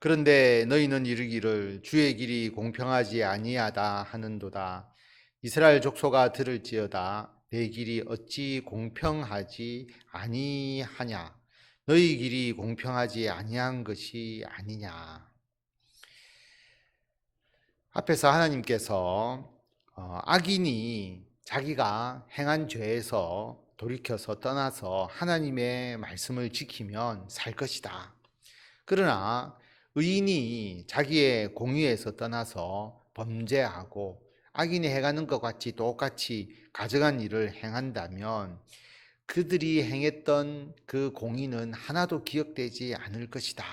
그런데 너희는 이르기를 주의 길이 공평하지 아니하다 하는도다. 이스라엘 족속아 들을지어다. 내 길이 어찌 공평하지 아니하냐. 너희 길이 공평하지 아니한 것이 아니냐. 앞에서 하나님께서 악인이 자기가 행한 죄에서 돌이켜서 떠나서 하나님의 말씀을 지키면 살 것이다. 그러나 의인이 자기의 공의에서 떠나서 범죄하고 악인이 해가는 것 같이 똑같이 가증한 일을 행한다면 그들이 행했던 그 공의는 하나도 기억되지 않을 것이다.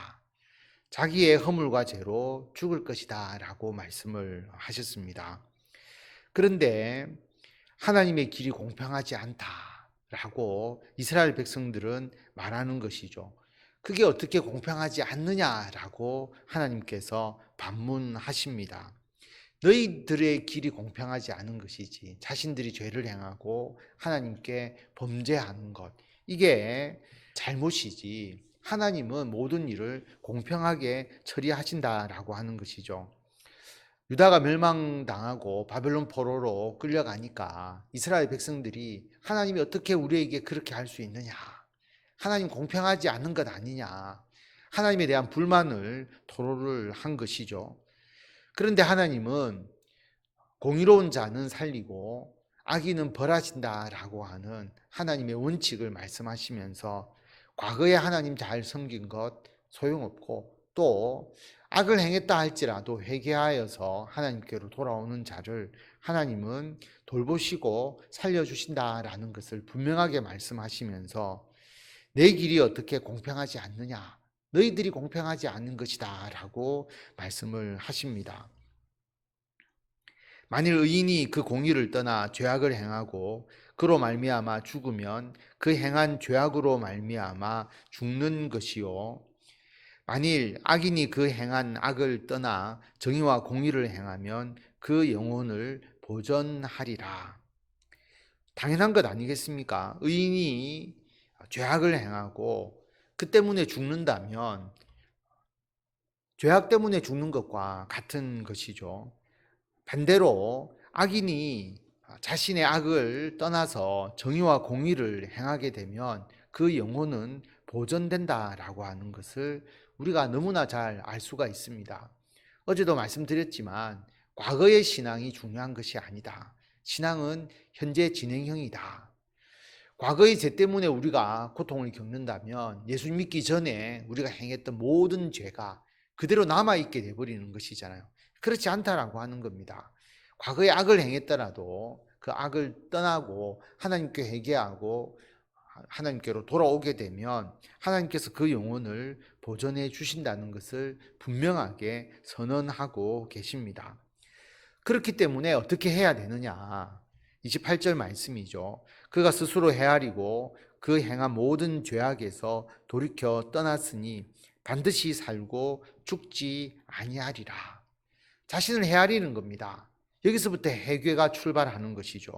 자기의 허물과 죄로 죽을 것이다 라고 말씀을 하셨습니다. 그런데 하나님의 길이 공평하지 않다라고 이스라엘 백성들은 말하는 것이죠. 그게 어떻게 공평하지 않느냐라고 하나님께서 반문하십니다. 너희들의 길이 공평하지 않은 것이지 자신들이 죄를 행하고 하나님께 범죄하는 것, 이게 잘못이지 하나님은 모든 일을 공평하게 처리하신다라고 하는 것이죠. 유다가 멸망당하고 바벨론 포로로 끌려가니까 이스라엘 백성들이 하나님이 어떻게 우리에게 그렇게 할 수 있느냐, 하나님 공평하지 않은 것 아니냐, 하나님에 대한 불만을 토로를 한 것이죠. 그런데 하나님은 공의로운 자는 살리고 악인은 벌하신다라고 하는 하나님의 원칙을 말씀하시면서 과거에 하나님 잘 섬긴 것 소용없고 또 악을 행했다 할지라도 회개하여서 하나님께로 돌아오는 자를 하나님은 돌보시고 살려주신다라는 것을 분명하게 말씀하시면서 내 길이 어떻게 공평하지 않느냐, 너희들이 공평하지 않는 것이다 라고 말씀을 하십니다. 만일 의인이 그 공의를 떠나 죄악을 행하고 그로 말미암아 죽으면 그 행한 죄악으로 말미암아 죽는 것이요, 만일 악인이 그 행한 악을 떠나 정의와 공의를 행하면 그 영혼을 보전하리라. 당연한 것 아니겠습니까? 의인이 죄악을 행하고 그 때문에 죽는다면 죄악 때문에 죽는 것과 같은 것이죠. 반대로 악인이 자신의 악을 떠나서 정의와 공의를 행하게 되면 그 영혼은 보존된다라고 하는 것을 우리가 너무나 잘 알 수가 있습니다. 어제도 말씀드렸지만 과거의 신앙이 중요한 것이 아니다. 신앙은 현재 진행형이다. 과거의 죄 때문에 우리가 고통을 겪는다면 예수 믿기 전에 우리가 행했던 모든 죄가 그대로 남아있게 돼버리는 것이잖아요. 그렇지 않다라고 하는 겁니다. 과거에 악을 행했더라도 그 악을 떠나고 하나님께 회개하고 하나님께로 돌아오게 되면 하나님께서 그 영혼을 보존해 주신다는 것을 분명하게 선언하고 계십니다. 그렇기 때문에 어떻게 해야 되느냐? 28절 말씀이죠. 그가 스스로 헤아리고 그 행한 모든 죄악에서 돌이켜 떠났으니 반드시 살고 죽지 아니하리라. 자신을 헤아리는 겁니다. 여기서부터 회개가 출발하는 것이죠.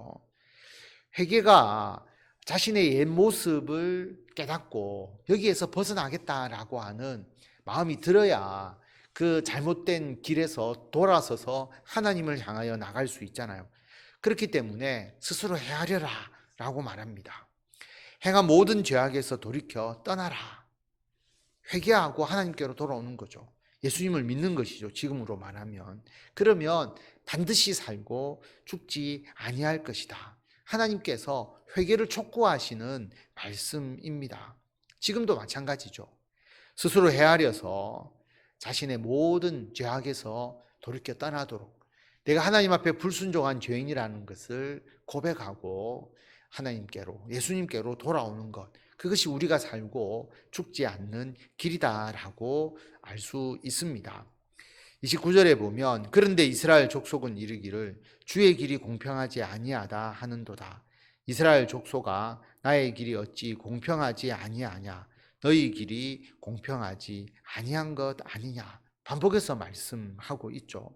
회개가 자신의 옛 모습을 깨닫고 여기에서 벗어나겠다라고 하는 마음이 들어야 그 잘못된 길에서 돌아서서 하나님을 향하여 나갈 수 있잖아요. 그렇기 때문에 스스로 헤아려라 라고 말합니다. 행한 모든 죄악에서 돌이켜 떠나라. 회개하고 하나님께로 돌아오는 거죠. 예수님을 믿는 것이죠. 지금으로 말하면. 그러면 반드시 살고 죽지 아니할 것이다. 하나님께서 회개를 촉구하시는 말씀입니다. 지금도 마찬가지죠. 스스로 헤아려서 자신의 모든 죄악에서 돌이켜 떠나도록, 내가 하나님 앞에 불순종한 죄인이라는 것을 고백하고 하나님께로, 예수님께로 돌아오는 것, 그것이 우리가 살고 죽지 않는 길이다라고 알 수 있습니다. 29절에 보면 그런데 이스라엘 족속은 이르기를 주의 길이 공평하지 아니하다 하는도다. 이스라엘 족속아 나의 길이 어찌 공평하지 아니하냐. 너희 길이 공평하지 아니한 것 아니냐. 반복해서 말씀하고 있죠.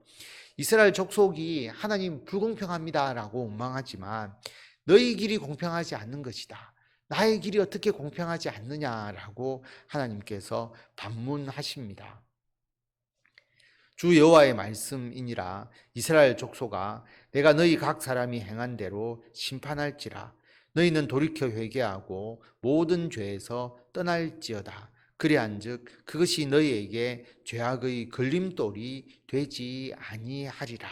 이스라엘 족속이 하나님 불공평합니다라고 원망하지만 너희 길이 공평하지 않는 것이다. 나의 길이 어떻게 공평하지 않느냐라고 하나님께서 반문하십니다. 주 여호와의 말씀이니라. 이스라엘 족속아, 내가 너희 각 사람이 행한 대로 심판할지라. 너희는 돌이켜 회개하고 모든 죄에서 떠날지어다. 그리한즉 그것이 너희에게 죄악의 걸림돌이 되지 아니하리라.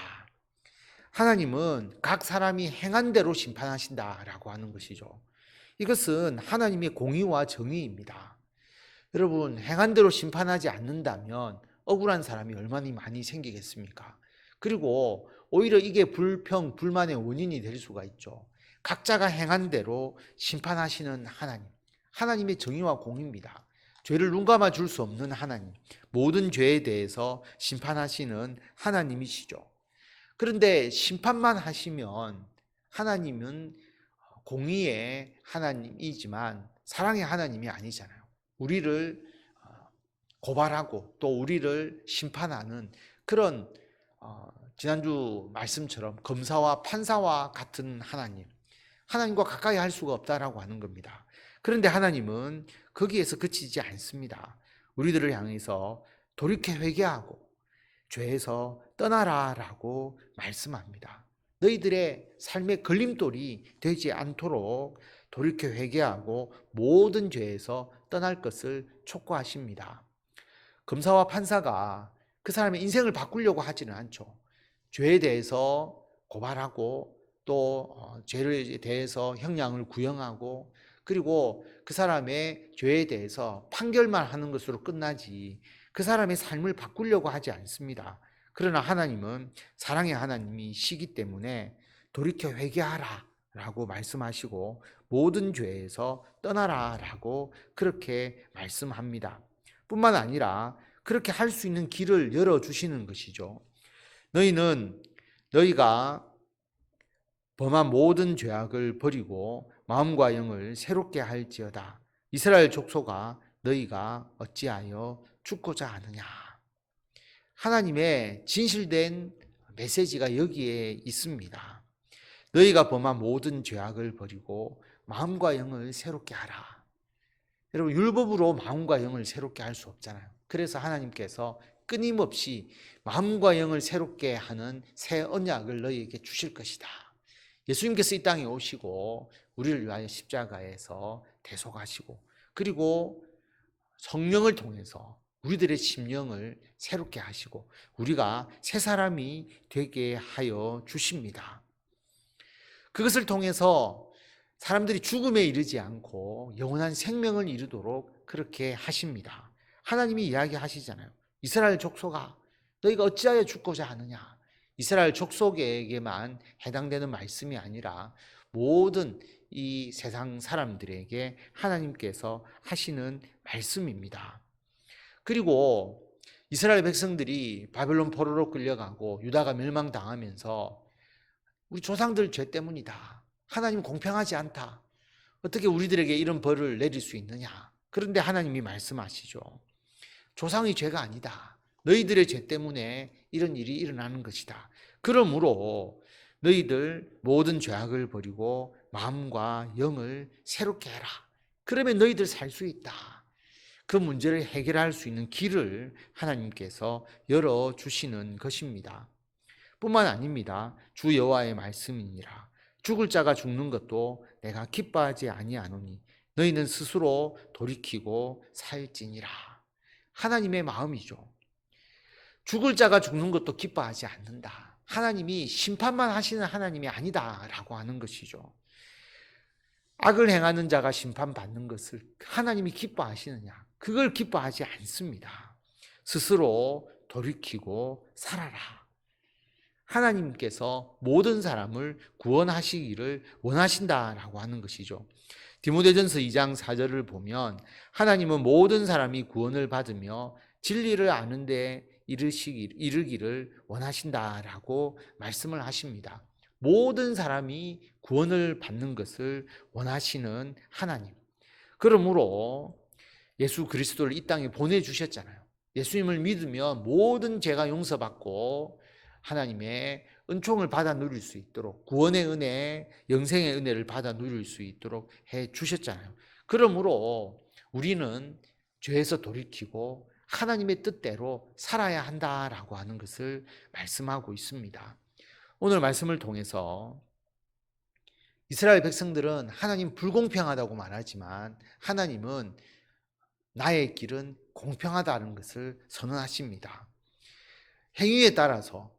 하나님은 각 사람이 행한 대로 심판하신다라고 하는 것이죠. 이것은 하나님의 공의와 정의입니다. 여러분, 행한 대로 심판하지 않는다면 억울한 사람이 얼마나 많이 생기겠습니까? 그리고 오히려 이게 불평, 불만의 원인이 될 수가 있죠. 각자가 행한 대로 심판하시는 하나님, 하나님의 정의와 공의입니다. 죄를 눈감아 줄 수 없는 하나님, 모든 죄에 대해서 심판하시는 하나님이시죠. 그런데 심판만 하시면 하나님은 공의의 하나님이지만 사랑의 하나님이 아니잖아요. 우리를 고발하고 또 우리를 심판하는 그런 지난주 말씀처럼 검사와 판사와 같은 하나님, 하나님과 가까이 할 수가 없다라고 하는 겁니다. 그런데 하나님은 거기에서 그치지 않습니다. 우리들을 향해서 돌이켜 회개하고 죄에서 떠나라라고 말씀합니다. 너희들의 삶의 걸림돌이 되지 않도록 돌이켜 회개하고 모든 죄에서 떠날 것을 촉구하십니다. 검사와 판사가 그 사람의 인생을 바꾸려고 하지는 않죠. 죄에 대해서 고발하고 또 죄에 대해서 형량을 구형하고 그리고 그 사람의 죄에 대해서 판결만 하는 것으로 끝나지 그 사람의 삶을 바꾸려고 하지 않습니다. 그러나 하나님은 사랑의 하나님이시기 때문에 돌이켜 회개하라 라고 말씀하시고 모든 죄에서 떠나라 라고 그렇게 말씀합니다. 뿐만 아니라 그렇게 할 수 있는 길을 열어주시는 것이죠. 너희가 범한 모든 죄악을 버리고 마음과 영을 새롭게 할지어다. 이스라엘 족속아, 너희가 어찌하여 죽고자 하느냐. 하나님의 진실된 메시지가 여기에 있습니다. 너희가 범한 모든 죄악을 버리고 마음과 영을 새롭게 하라. 여러분, 율법으로 마음과 영을 새롭게 할 수 없잖아요. 그래서 하나님께서 끊임없이 마음과 영을 새롭게 하는 새 언약을 너희에게 주실 것이다. 예수님께서 이 땅에 오시고 우리를 위하여 십자가에서 대속하시고 그리고 성령을 통해서 우리들의 심령을 새롭게 하시고 우리가 새 사람이 되게 하여 주십니다. 그것을 통해서 사람들이 죽음에 이르지 않고 영원한 생명을 이루도록 그렇게 하십니다. 하나님이 이야기하시잖아요. 이스라엘 족속아, 너희가 어찌하여 죽고자 하느냐. 이스라엘 족속에게만 해당되는 말씀이 아니라 모든 이 세상 사람들에게 하나님께서 하시는 말씀입니다. 그리고 이스라엘 백성들이 바벨론 포로로 끌려가고 유다가 멸망당하면서 우리 조상들 죄 때문이다. 하나님 공평하지 않다. 어떻게 우리들에게 이런 벌을 내릴 수 있느냐. 그런데 하나님이 말씀하시죠. 조상의 죄가 아니다. 너희들의 죄 때문에 이런 일이 일어나는 것이다. 그러므로 너희들 모든 죄악을 버리고 마음과 영을 새롭게 해라. 그러면 너희들 살 수 있다. 그 문제를 해결할 수 있는 길을 하나님께서 열어주시는 것입니다. 뿐만 아닙니다. 주 여호와의 말씀이니라. 죽을 자가 죽는 것도 내가 기뻐하지 아니하노니 너희는 스스로 돌이키고 살지니라. 하나님의 마음이죠. 죽을 자가 죽는 것도 기뻐하지 않는다. 하나님이 심판만 하시는 하나님이 아니다라고 하는 것이죠. 악을 행하는 자가 심판받는 것을 하나님이 기뻐하시느냐? 그걸 기뻐하지 않습니다. 스스로 돌이키고 살아라. 하나님께서 모든 사람을 구원하시기를 원하신다라고 하는 것이죠. 디모데전서 2장 4절을 보면 하나님은 모든 사람이 구원을 받으며 진리를 아는 데 이르기를 원하신다라고 말씀을 하십니다. 모든 사람이 구원을 받는 것을 원하시는 하나님. 그러므로 예수 그리스도를 이 땅에 보내주셨잖아요. 예수님을 믿으면 모든 죄가 용서받고 하나님의 은총을 받아 누릴 수 있도록 구원의 은혜, 영생의 은혜를 받아 누릴 수 있도록 해 주셨잖아요. 그러므로 우리는 죄에서 돌이키고 하나님의 뜻대로 살아야 한다라고 하는 것을 말씀하고 있습니다. 오늘 말씀을 통해서 이스라엘 백성들은 하나님 불공평하다고 말하지만 하나님은 나의 길은 공평하다는 것을 선언하십니다. 행위에 따라서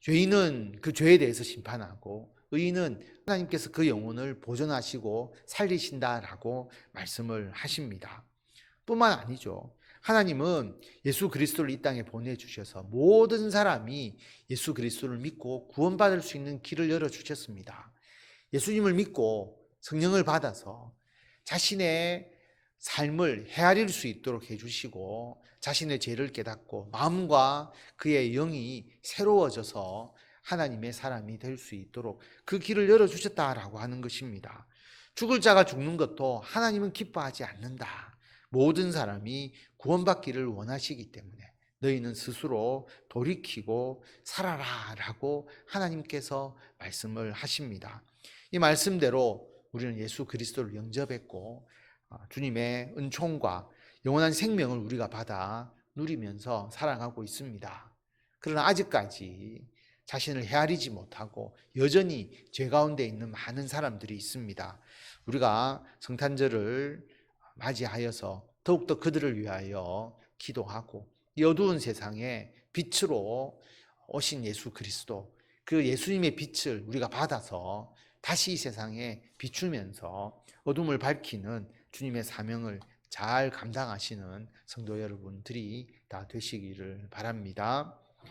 죄인은 그 죄에 대해서 심판하고 의인은 하나님께서 그 영혼을 보존하시고 살리신다라고 말씀을 하십니다. 뿐만 아니죠. 하나님은 예수 그리스도를 이 땅에 보내주셔서 모든 사람이 예수 그리스도를 믿고 구원받을 수 있는 길을 열어주셨습니다. 예수님을 믿고 성령을 받아서 자신의 삶을 헤아릴 수 있도록 해주시고 자신의 죄를 깨닫고 마음과 그의 영이 새로워져서 하나님의 사람이 될 수 있도록 그 길을 열어주셨다라고 하는 것입니다. 죽을 자가 죽는 것도 하나님은 기뻐하지 않는다. 모든 사람이 구원받기를 원하시기 때문에 너희는 스스로 돌이키고 살아라라고 하나님께서 말씀을 하십니다. 이 말씀대로 우리는 예수 그리스도를 영접했고 주님의 은총과 영원한 생명을 우리가 받아 누리면서 살아가고 있습니다. 그러나 아직까지 자신을 헤아리지 못하고 여전히 죄 가운데 있는 많은 사람들이 있습니다. 우리가 성탄절을 맞이하여서 더욱더 그들을 위하여 기도하고 이 어두운 세상에 빛으로 오신 예수 그리스도, 그 예수님의 빛을 우리가 받아서 다시 이 세상에 비추면서 어둠을 밝히는 주님의 사명을 잘 감당하시는 성도 여러분들이 다 되시기를 바랍니다.